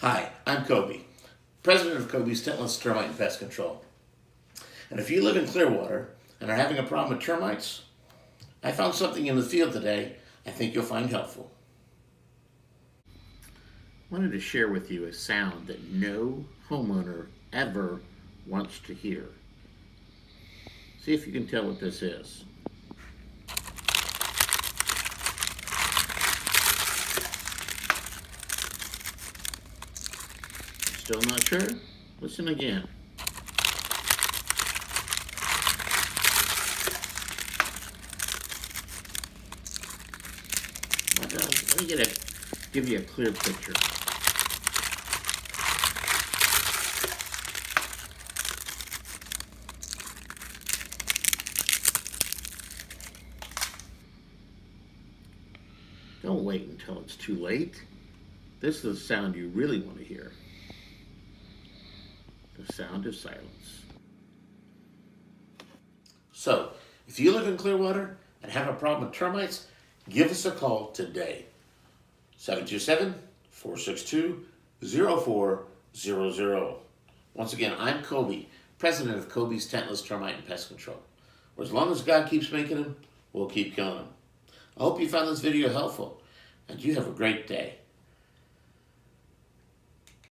Hi, I'm Coby, president of Coby's Tentless Termite and Pest Control. And if you live in Clearwater and are having a problem with termites, I found something in the field today I think you'll find helpful. I wanted to share with you a sound that no homeowner ever wants to hear. See if you can tell what this is. Still not sure? Listen again. Let me give you a clear picture. Don't wait until it's too late. This is the sound you really want to hear. The sound of silence. So, if you live in Clearwater and have a problem with termites, give us a call today. 727-462-0400. Once again, I'm Coby, president of Coby's Tentless Termite and Pest Control. Where as long as God keeps making them, we'll keep killing them. I hope you found this video helpful, and you have a great day.